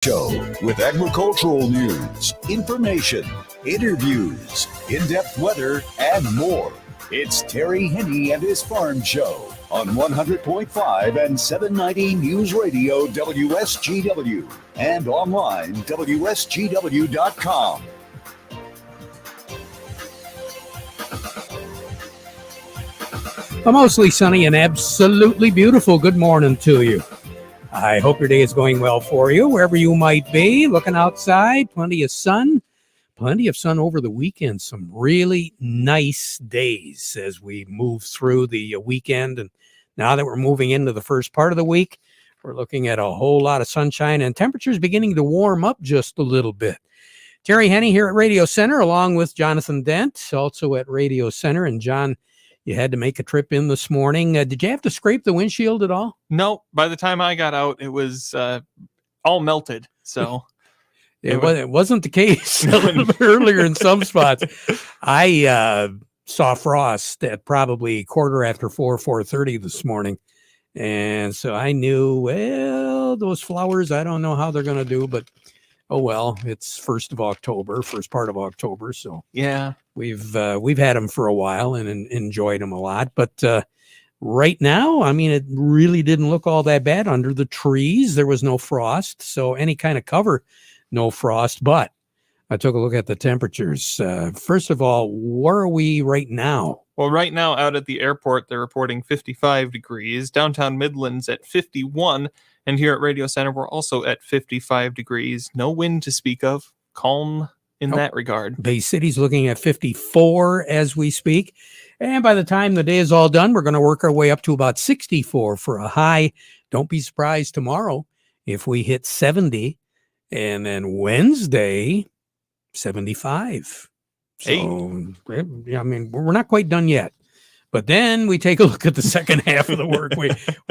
Show with agricultural news, information, interviews, in-depth weather, and more. It's Terry Henne and his Farm Show on 100.5 and 790 News Radio WSGW and online WSGW.com. A mostly sunny and absolutely beautiful good morning to you. I hope your day is going well for you, wherever you might be. Looking outside, plenty of sun over the weekend. Some really nice days as we move through the weekend. And now that we're moving into the first part of the week, we're looking at a whole lot of sunshine and temperatures beginning to warm up just a little bit. Terry Henne here at Radio Center, along with Jonathan Dent, also at Radio Center. And John, you had to make a trip in this morning. Did you have to scrape the windshield at all? No, by the time I got out, it was all melted. So it wasn't the case a little bit earlier in some spots. I saw frost at probably 4:30 this morning. And so I knew, well, those flowers, I don't know how they're going to do, but oh, well, it's first part of October. So yeah, we've had them for a while and enjoyed them a lot. But right now, I mean, it really didn't look all that bad under the trees. There was no frost. So any kind of cover, no frost. But I took a look at the temperatures. First of all, where are we right now? Well, right now out at the airport, they're reporting 55 degrees. Downtown Midland's at 51. And here at Radio Center, we're also at 55 degrees. No wind to speak of. Calm in that regard. Bay City's looking at 54 as we speak. And by the time the day is all done, we're going to work our way up to about 64 for a high. Don't be surprised tomorrow if we hit 70. And then Wednesday, 75. So, I mean, we're not quite done yet. But then we take a look at the second half of the work. We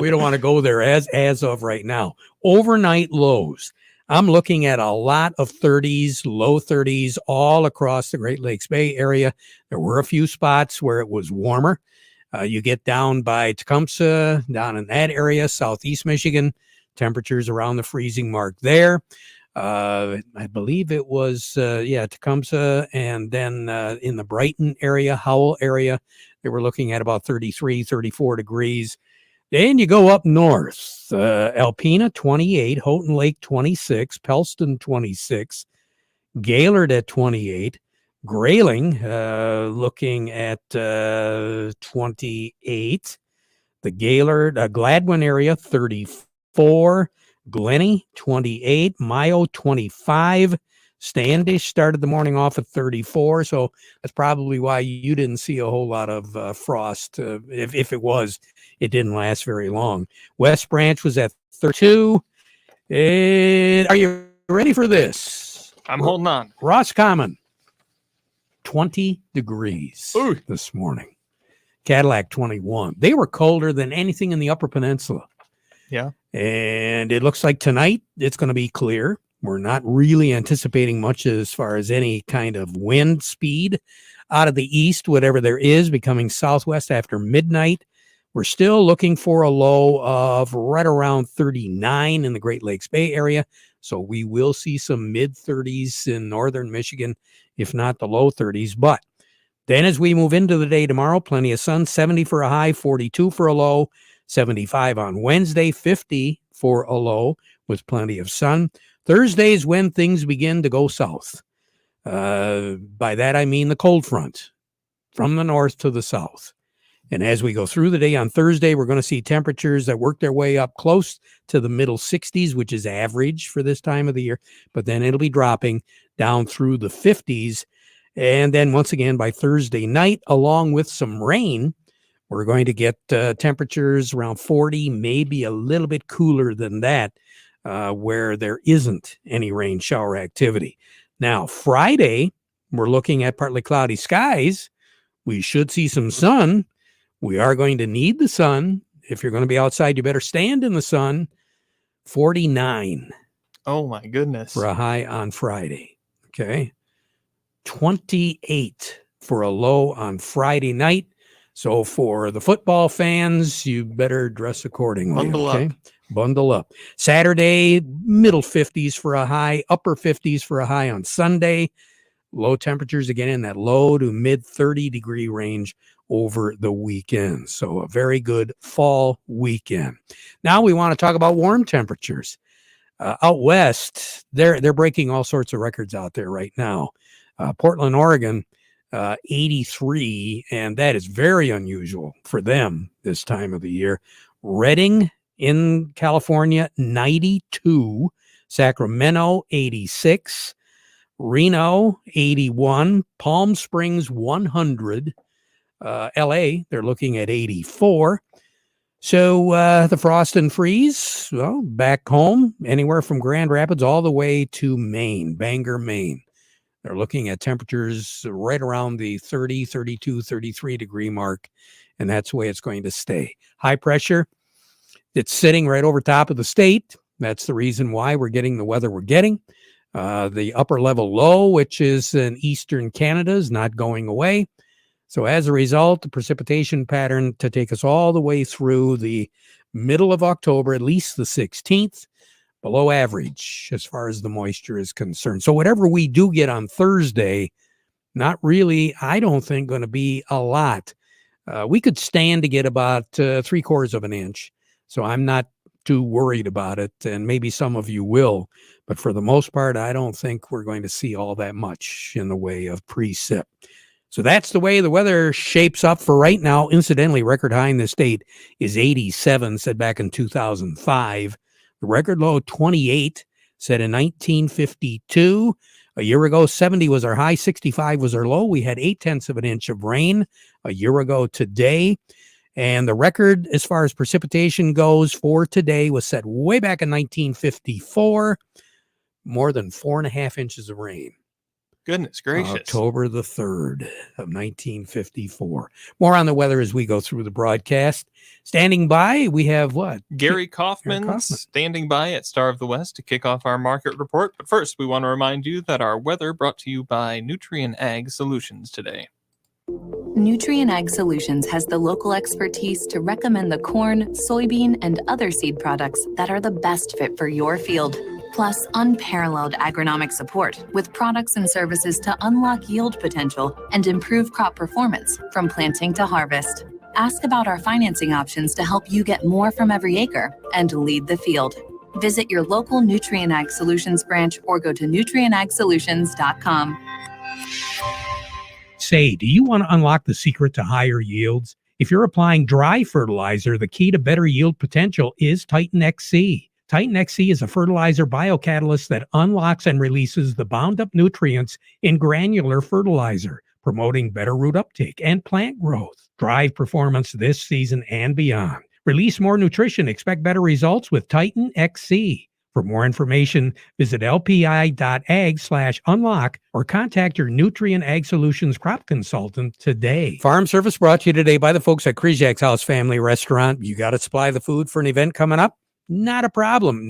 don't want to go there as of right now. Overnight lows. I'm looking at a lot of 30s, low 30s all across the Great Lakes Bay area. There were a few spots where it was warmer. You get down by Tecumseh, down in that area, southeast Michigan, temperatures around the freezing mark there. I believe it was, Tecumseh, and then in the Brighton area, Howell area, they were looking at about 33, 34 degrees. Then you go up north, Alpena, 28, Houghton Lake, 26, Pelston, 26, Gaylord at 28, Grayling, looking at 28, the Gaylord, Gladwin area, 34, Glenny, 28, Mayo, 25, Standish started the morning off at 34, so that's probably why you didn't see a whole lot of frost. If it was, it didn't last very long. West Branch was at 32. And are you ready for this? I'm holding on. Roscommon, 20 degrees this morning. Cadillac, 21. They were colder than anything in the Upper Peninsula. Yeah. And it looks like tonight it's going to be clear. We're not really anticipating much as far as any kind of wind speed out of the east, whatever there is, becoming southwest after midnight. We're still looking for a low of right around 39 in the Great Lakes Bay area. So we will see some mid-30s in northern Michigan, if not the low 30s. But then as we move into the day tomorrow, plenty of sun, 70 for a high, 42 for a low, 75 on Wednesday, 50 for a low with plenty of sun. Thursday is when things begin to go south. By that, I mean the cold front from the north to the south. And as we go through the day on Thursday, we're going to see temperatures that work their way up close to the middle 60s, which is average for this time of the year. But then it'll be dropping down through the 50s. And then once again, by Thursday night, along with some rain, we're going to get temperatures around 40, maybe a little bit cooler than that, where there isn't any rain shower activity. Now, Friday, we're looking at partly cloudy skies. We should see some sun. We are going to need the sun. If you're going to be outside, you better stand in the sun. 49. Oh, my goodness. For a high on Friday. Okay. 28 for a low on Friday night. So for the football fans, you better dress accordingly. Bundle okay? up. Bundle up. Saturday, middle 50s for a high, upper 50s for a high on Sunday. Low temperatures again in that low to mid 30-degree range over the weekend. So a very good fall weekend. Now we want to talk about warm temperatures. Out west, they're breaking all sorts of records out there right now. Portland, Oregon, 83, and that is very unusual for them this time of the year. Redding in California, 92. Sacramento, 86. Reno, 81. Palm Springs, 100. LA, they're looking at 84. So the frost and freeze, well, back home, anywhere from Grand Rapids all the way to Maine, Bangor, Maine. They're looking at temperatures right around the 30, 32, 33-degree mark, and that's the way it's going to stay. High pressure, it's sitting right over top of the state. That's the reason why we're getting the weather we're getting. The upper level low, which is in eastern Canada, is not going away. So as a result, the precipitation pattern to take us all the way through the middle of October, at least the 16th, below average as far as the moisture is concerned. So whatever we do get on Thursday, not really, I don't think, going to be a lot. We could stand to get about 3/4 of an inch. So I'm not too worried about it, and maybe some of you will. But for the most part, I don't think we're going to see all that much in the way of precip. So that's the way the weather shapes up for right now. Incidentally, record high in the state is 87, set back in 2005. The record low, 28, set in 1952. A year ago, 70 was our high, 65 was our low. We had 0.8 of an inch of rain a year ago today. And the record as far as precipitation goes for today was set way back in 1954. More than 4.5 inches of rain. Goodness gracious. October the 3rd of 1954. More on the weather as we go through the broadcast. Standing by, we have what? Gary Kaufman standing by at Star of the West to kick off our market report. But first, we want to remind you that our weather brought to you by Nutrien Ag Solutions today. Nutrien Ag Solutions has the local expertise to recommend the corn, soybean, and other seed products that are the best fit for your field. Plus, unparalleled agronomic support with products and services to unlock yield potential and improve crop performance from planting to harvest. Ask about our financing options to help you get more from every acre and lead the field. Visit your local Nutrien Ag Solutions branch or go to nutrienagsolutions.com. Say, do you want to unlock the secret to higher yields? If you're applying dry fertilizer, the key to better yield potential is Titan XC. Titan XC is a fertilizer biocatalyst that unlocks and releases the bound up nutrients in granular fertilizer, promoting better root uptake and plant growth. Drive performance this season and beyond. Release more nutrition. Expect better results with Titan XC. For more information, visit lpi.ag/unlock or contact your Nutrien Ag Solutions crop consultant today. Farm Service brought to you today by the folks at Kryjak's House Family Restaurant. You got to supply the food for an event coming up? Not a problem.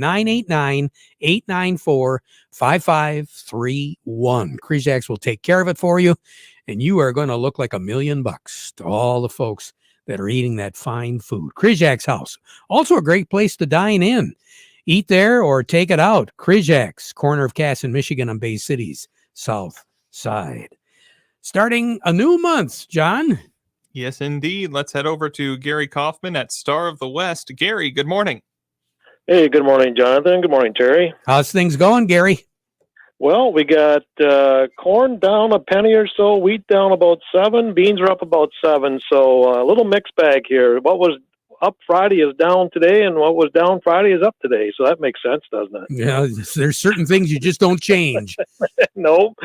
989-894-5531. Kryjak's will take care of it for you, and you are going to look like $1 million to all the folks that are eating that fine food. Kryjak's House, also a great place to dine in. Eat there or take it out. Kryjak's, corner of Cass in Michigan on Bay City's south side. Starting a new month, John. Yes, indeed. Let's head over to Gary Kaufman at Star of the West. Gary, good morning. Hey, good morning, Jonathan. Good morning, Terry. How's things going, Gary? Well, we got corn down a penny or so, wheat down about 7, beans are up about 7, so a little mixed bag here. What was up Friday is down today, and what was down Friday is up today, so that makes sense, doesn't it? Yeah, there's certain things you just don't change. Nope.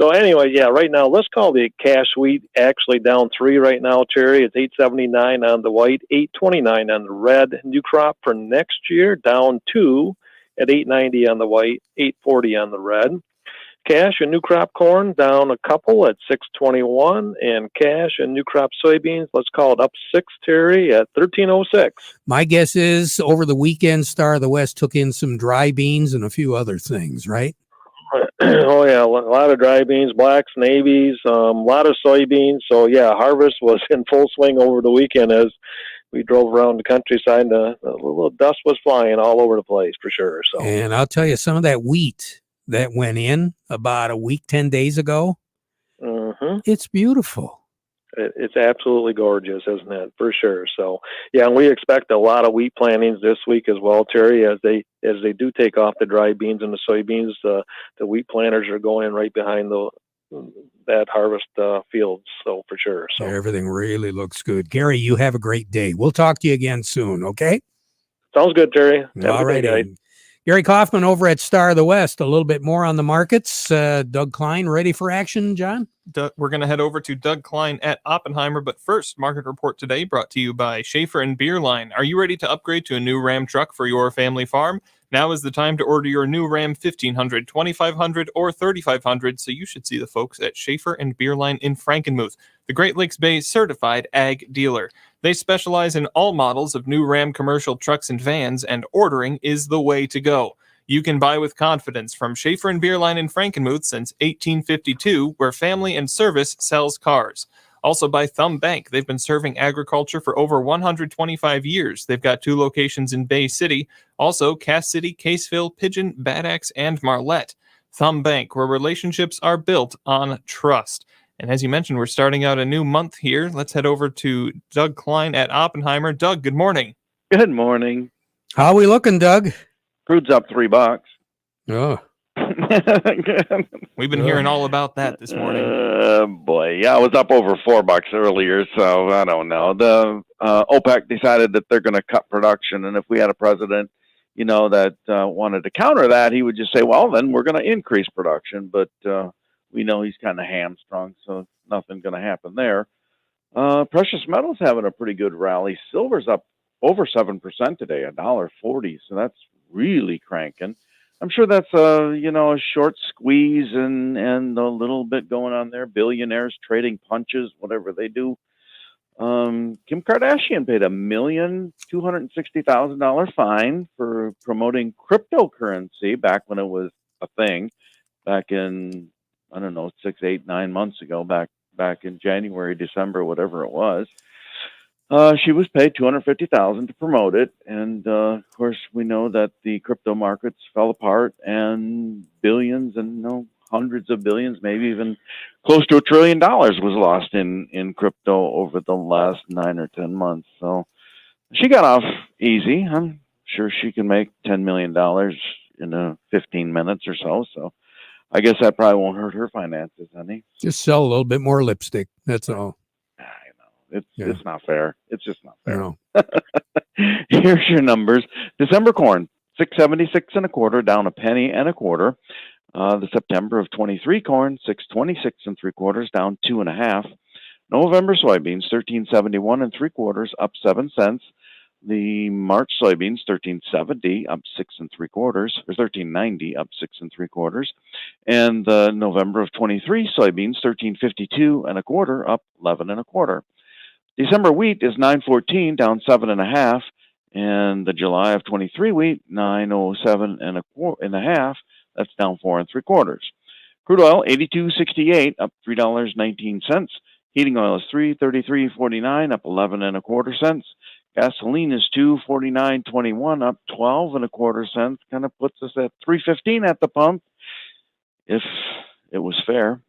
So anyway, yeah, right now, let's call the cash wheat actually down 3 right now, Terry. It's $8.79 on the white, $8.29 on the red. New crop for next year, down 2 at $8.90 on the white, $8.40 on the red. Cash and new crop corn down a couple at $6.21, and cash and new crop soybeans, let's call it up 6, Terry, at $13.06. My guess is over the weekend, Star of the West took in some dry beans and a few other things, right? Oh, yeah, a lot of dry beans, blacks, navies, a lot of soybeans. So, yeah, harvest was in full swing over the weekend, as we drove around the countryside, and a little dust was flying all over the place for sure. So, And I'll tell you, some of that wheat that went in about a week, 10 days ago, it's beautiful. It's absolutely gorgeous, isn't it? For sure. So, yeah, and we expect a lot of wheat plantings this week as well, Terry, as they do take off the dry beans and the soybeans. The wheat planters are going right behind that harvest fields. So for sure. So everything really looks good. Gary, you have a great day. We'll talk to you again soon. Okay. Sounds good, Terry. All right. Gary Kaufman over at Star of the West. A little bit more on the markets. Doug Klein, ready for action, John? We're going to head over to Doug Klein at Oppenheimer, but first, market report today brought to you by Schaefer and Beerline. Are you ready to upgrade to a new Ram truck for your family farm? Now is the time to order your new Ram 1500, 2500, or 3500, so you should see the folks at Schaefer and Beerline in Frankenmuth, the Great Lakes Bay certified ag dealer. They specialize in all models of new Ram commercial trucks and vans, and ordering is the way to go. You can buy with confidence from Schaefer and Beerline in Frankenmuth since 1852, where family and service sells cars. Also by Thumb Bank. They've been serving agriculture for over 125 years. They've got 2 locations in Bay City, also Cass City, Caseville, Pigeon, Bad Axe, and Marlette. Thumb Bank, where relationships are built on trust. And as you mentioned, we're starting out a new month here. Let's head over to Doug Klein at Oppenheimer. Doug, good morning. Good morning. How are we looking, Doug? Crude's up $3. Oh. We've been hearing all about that this morning. Boy. Yeah, I was up over $4 earlier, so I don't know. The OPEC decided that they're going to cut production, and if we had a president, that wanted to counter that, he would just say, well, then we're going to increase production. But we know he's kind of hamstrung, so nothing's going to happen there. Precious metals having a pretty good rally. Silver's up over 7% today, $1.40, so that's really cranking. I'm sure that's a short squeeze and a little bit going on there. Billionaires trading punches, whatever they do. Kim Kardashian paid $1,260,000 fine for promoting cryptocurrency back when it was a thing, back in 6, 8, 9 months ago, back in January, December, whatever it was. She was paid $250,000 to promote it, and of course we know that the crypto markets fell apart, and billions and hundreds of billions, maybe even close to $1 trillion was lost in crypto over the last 9 or 10 months. So she got off easy. I'm sure she can make $10 million in 15 minutes or so. So I guess that probably won't hurt her finances, honey. Just sell a little bit more lipstick. That's all. It's not fair. It's just not fair. No. Here's your numbers. December corn, 676 1/4, down a penny and a quarter. The September of 23 corn, 626 3/4, down 2 1/2. November soybeans, 1371 3/4, up 7 cents. The March soybeans, 1370, up 6 3/4, or 1390, up 6 3/4. And the November of 23 soybeans, 1352 1/4, up 11 1/4. December wheat is 914, down 7 1/2, and the July of 23 wheat 907 1/2. That's down 4 3/4. Crude oil 82.68, up $3.19. Heating oil is 333.49, up 11 1/4 cents. Gasoline is 249.21, up 12 1/4 cents. Kind of puts us at 315 at the pump, if it was fair.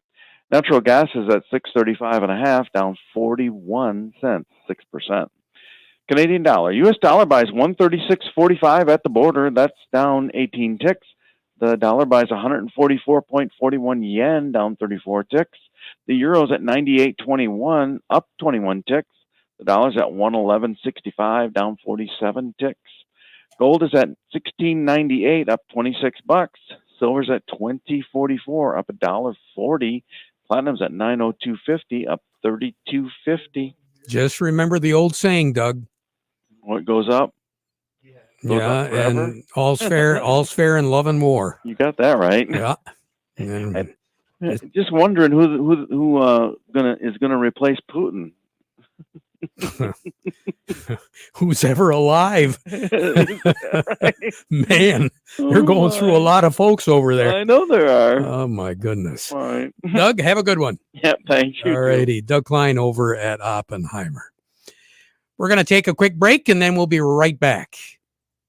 Natural gas is at 635 1/2, down 41 cents, 6%. Canadian dollar. U.S. dollar buys 136.45 at the border. That's down 18 ticks. The dollar buys 144.41 yen, down 34 ticks. The euro's at 98.21, up 21 ticks. The dollar's at 111.65, down 47 ticks. Gold is at $16.98, up $26. Silver's at $20.44, up $1.40. Platinum's at $902.50, up $32.50. Just remember the old saying, Doug. What goes up? And all's fair in love and war. You got that right. Yeah. And just wondering who is gonna replace Putin. Who's ever alive? Right? Man, they're going through a lot of folks over there. I know there are. Oh my goodness. All right. Doug, have a good one. Yeah, thank you. All righty. Doug Klein over at Oppenheimer. We're going to take a quick break, and then we'll be right back.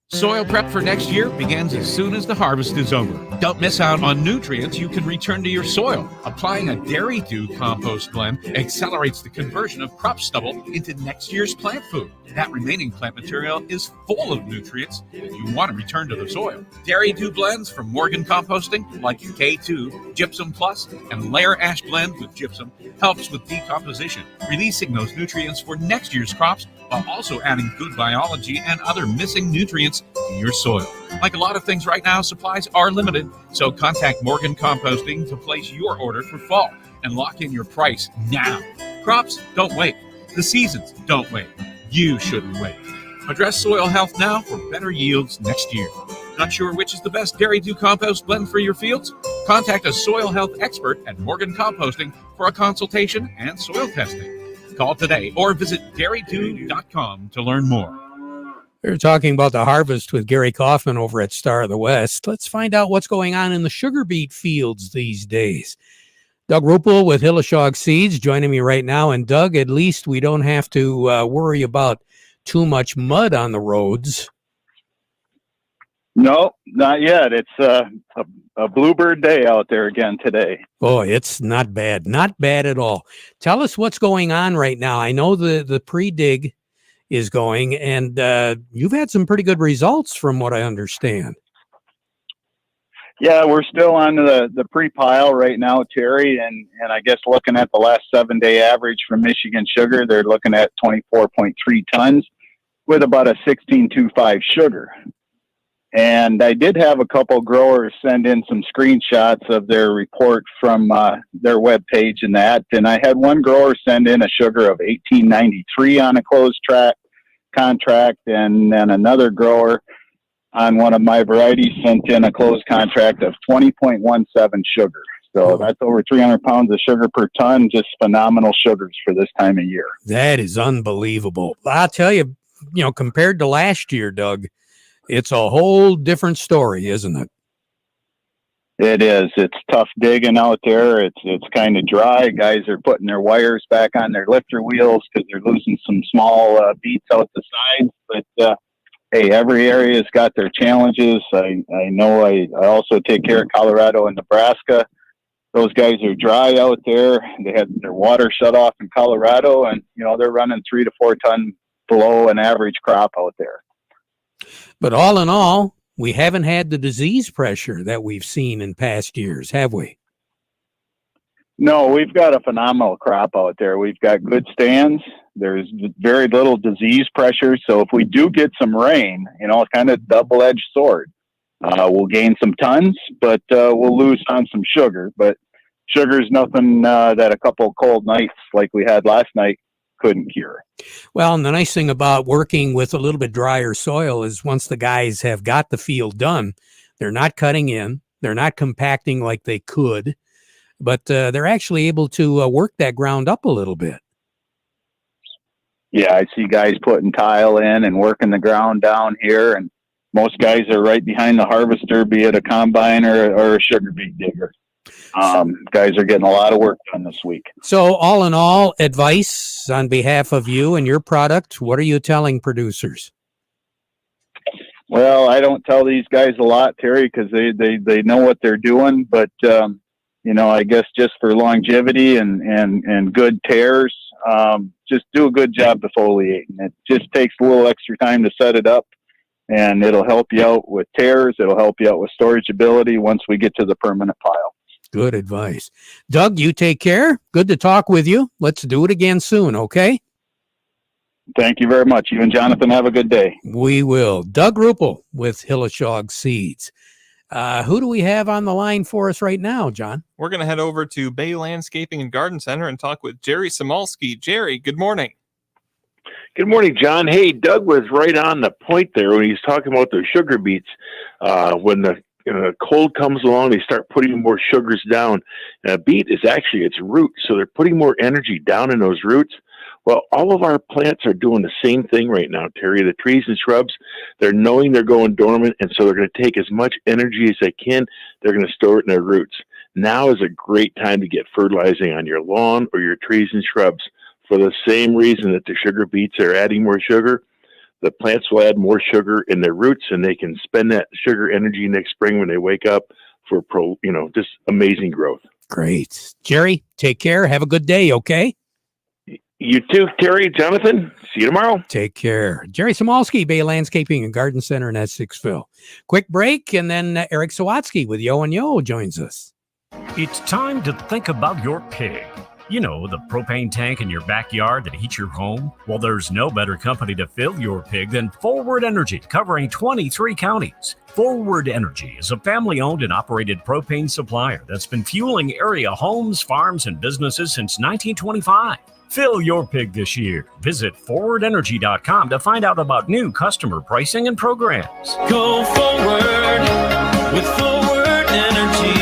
Soil prep for next year begins as soon as the harvest is over. Don't miss out on nutrients you can return to your soil. Applying a Dairy Dew compost blend accelerates the conversion of crop stubble into next year's plant food. That remaining plant material is full of nutrients that you want to return to the soil. Dairy Dew blends from Morgan Composting, like K2, Gypsum Plus, and Layer Ash Blend with Gypsum, helps with decomposition, releasing those nutrients for next year's crops while also adding good biology and other missing nutrients to your soil. Like a lot of things right now, supplies are limited, so contact Morgan Composting to place your order for fall and lock in your price now. Crops don't wait. The seasons don't wait. You shouldn't wait. Address soil health now for better yields next year. Not sure which is the best Dairy Dew compost blend for your fields? Contact a soil health expert at Morgan Composting for a consultation and soil testing. Call today or visit dairydew.com to learn more. We're talking about the harvest with Gary Kaufman over at Star of the West. Let's find out what's going on in the sugar beet fields these days. Doug Ruppel with Hilleshog Seeds joining me right now. And Doug, at least we don't have to worry about too much mud on the roads. No, not yet. It's a bluebird day out there again today. Oh, it's not bad. Not bad at all. Tell us what's going on right now. I know the pre-dig is going, and you've had some pretty good results from what I understand. Yeah, we're still on the pre-pile right now, Terry, and I guess looking at the last 7-day average from Michigan Sugar, they're looking at 24.3 tons with about a 16.25 sugar. And I did have a couple growers send in some screenshots of their report from their webpage and that. And I had one grower send in a sugar of 18.93 on a closed track contract. And then another grower on one of my varieties sent in a closed contract of 20.17 sugar. So that's over 300 pounds of sugar per ton. Just phenomenal sugars for this time of year. That is unbelievable. I'll tell you, compared to last year, Doug, it's a whole different story, isn't it? It is. It's tough digging out there. It's kind of dry. Guys are putting their wires back on their lifter wheels because they're losing some small beets out the sides. But hey, every area's got their challenges. I know. I also take care of Colorado and Nebraska. Those guys are dry out there. They had their water shut off in Colorado, and they're running 3 to 4 ton below an average crop out there. But all in all, we haven't had the disease pressure that we've seen in past years, have we? No, we've got a phenomenal crop out there. We've got good stands. There's very little disease pressure. So if we do get some rain, it's kind of double-edged sword. We'll gain some tons, but we'll lose on some sugar. But sugar's nothing that a couple of cold nights like we had last night couldn't cure. Well, and the nice thing about working with a little bit drier soil is once the guys have got the field done, they're not cutting in, they're not compacting like they could, but they're actually able to work that ground up a little bit. Yeah, I see guys putting tile in and working the ground down here, and most guys are right behind the harvester, be it a combine or a sugar beet digger. Guys are getting a lot of work done this week. So all in all, advice on behalf of you and your product, what are you telling producers? Well, I don't tell these guys a lot, Terry, because they know what they're doing. But, I guess just for longevity and good tears, just do a good job defoliating. It just takes a little extra time to set it up, and it'll help you out with tears. It'll help you out with storage ability once we get to the permanent pile. Good advice. Doug, you take care. Good to talk with you. Let's do it again soon, okay? Thank you very much. You and Jonathan have a good day. We will. Doug Ruppel with Hilleshog Seeds. Who do we have on the line for us right now, John? We're going to head over to Bay Landscaping and Garden Center and talk with Jerry Samolsky. Jerry, good morning. Good morning, John. Hey, Doug was right on the point there when he's talking about those sugar beets. When the cold comes along, they start putting more sugars down. Beet is actually its root, so they're putting more energy down in those roots. Well, all of our plants are doing the same thing right now, Terry. The trees and shrubs, they're knowing they're going dormant, and so they're going to take as much energy as they can. They're going to store it in their roots. Now is a great time to get fertilizing on your lawn or your trees and shrubs for the same reason that the sugar beets are adding more sugar. The plants will add more sugar in their roots, and they can spend that sugar energy next spring when they wake up for just amazing growth. Great. Jerry, take care. Have a good day, okay? You too, Terry, Jonathan. See you tomorrow. Take care. Jerry Samolsky, Bay Landscaping and Garden Center in Essexville. Quick break, and then Eric Sawatsky with Yo and Yo joins us. It's time to think about your pig. You know, the propane tank in your backyard that heats your home? Well, there's no better company to fill your pig than Forward Energy, covering 23 counties. Forward Energy is a family-owned and operated propane supplier that's been fueling area homes, farms, and businesses since 1925. Fill your pig this year. Visit forwardenergy.com to find out about new customer pricing and programs. Go forward with Forward Energy.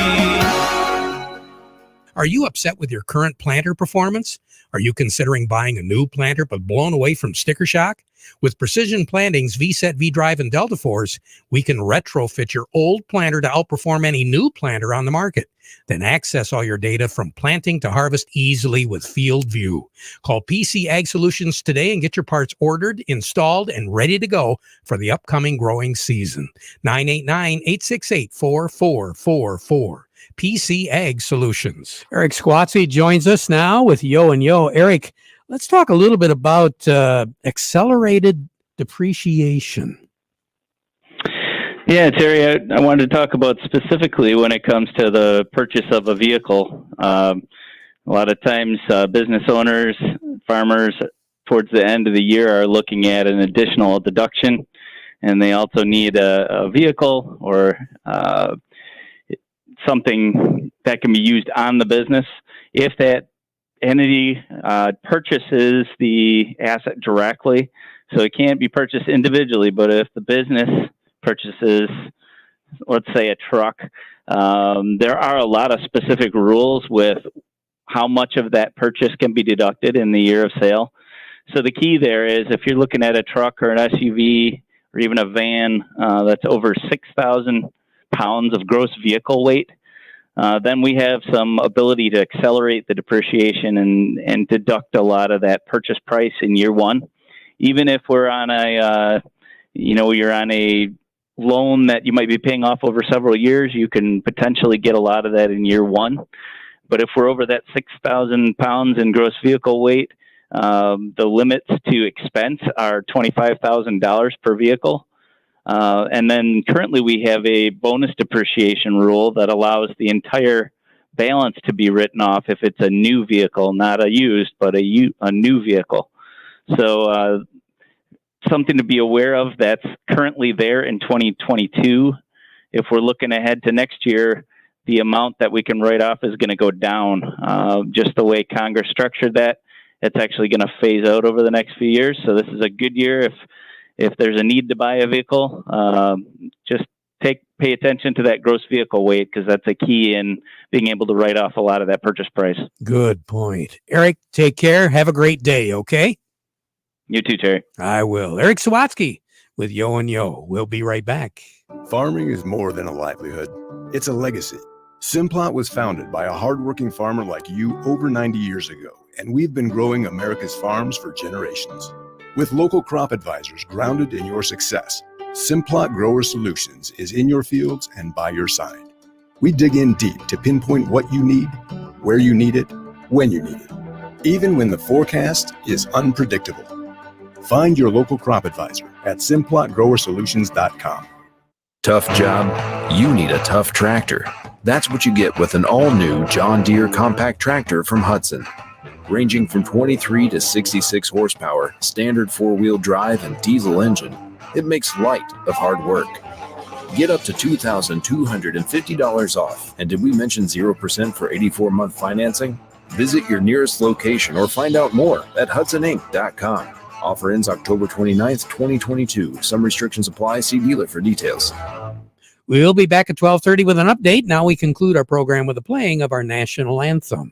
Are you upset with your current planter performance? Are you considering buying a new planter but blown away from sticker shock? With Precision Planting's VSET, V-Drive, and Delta Force, we can retrofit your old planter to outperform any new planter on the market. Then access all your data from planting to harvest easily with Field View. Call PC Ag Solutions today and get your parts ordered, installed, and ready to go for the upcoming growing season. 989-868-4444. PC Ag Solutions. Eric Squatsy joins us now with Yo and Yo. Eric, let's talk a little bit about accelerated depreciation. Yeah, Terry, I wanted to talk about specifically when it comes to the purchase of a vehicle. A lot of times business owners, farmers, towards the end of the year are looking at an additional deduction, and they also need a vehicle or something that can be used on the business. If that entity purchases the asset directly, so it can't be purchased individually, but if the business purchases, let's say, a truck, there are a lot of specific rules with how much of that purchase can be deducted in the year of sale. So the key there is if you're looking at a truck or an SUV or even a van that's over 6,000 pounds of gross vehicle weight, then we have some ability to accelerate the depreciation and deduct a lot of that purchase price in year one. Even if we're on you're on a loan that you might be paying off over several years, you can potentially get a lot of that in year one. But if we're over that 6,000 pounds in gross vehicle weight, the limits to expense are $25,000 per vehicle. And then currently we have a bonus depreciation rule that allows the entire balance to be written off if it's a new vehicle, not a used, but a new vehicle. So something to be aware of that's currently there in 2022. If we're looking ahead to next year, the amount that we can write off is going to go down. Just the way Congress structured that, it's actually going to phase out over the next few years. So this is a good year if there's a need to buy a vehicle. Just pay attention to that gross vehicle weight, because that's a key in being able to write off a lot of that purchase price. Good point. Eric, take care. Have a great day, okay? You too, Terry. I will. Eric Sawatsky with Yo and Yo. We'll be right back. Farming is more than a livelihood. It's a legacy. Simplot was founded by a hardworking farmer like you over 90 years ago, and we've been growing America's farms for generations. With local crop advisors grounded in your success, Simplot Grower Solutions is in your fields and by your side. We dig in deep to pinpoint what you need, where you need it, when you need it, even when the forecast is unpredictable. Find your local crop advisor at simplotgrowersolutions.com. Tough job? You need a tough tractor. That's what you get with an all-new John Deere compact tractor from Hudson. Ranging from 23 to 66 horsepower, standard four-wheel drive and diesel engine, it makes light of hard work. Get up to $2,250 off. And did we mention 0% for 84-month financing? Visit your nearest location or find out more at HudsonInc.com. Offer ends October 29th, 2022. Some restrictions apply. See dealer for details. We'll be back at 12:30 with an update. Now we conclude our program with the playing of our national anthem.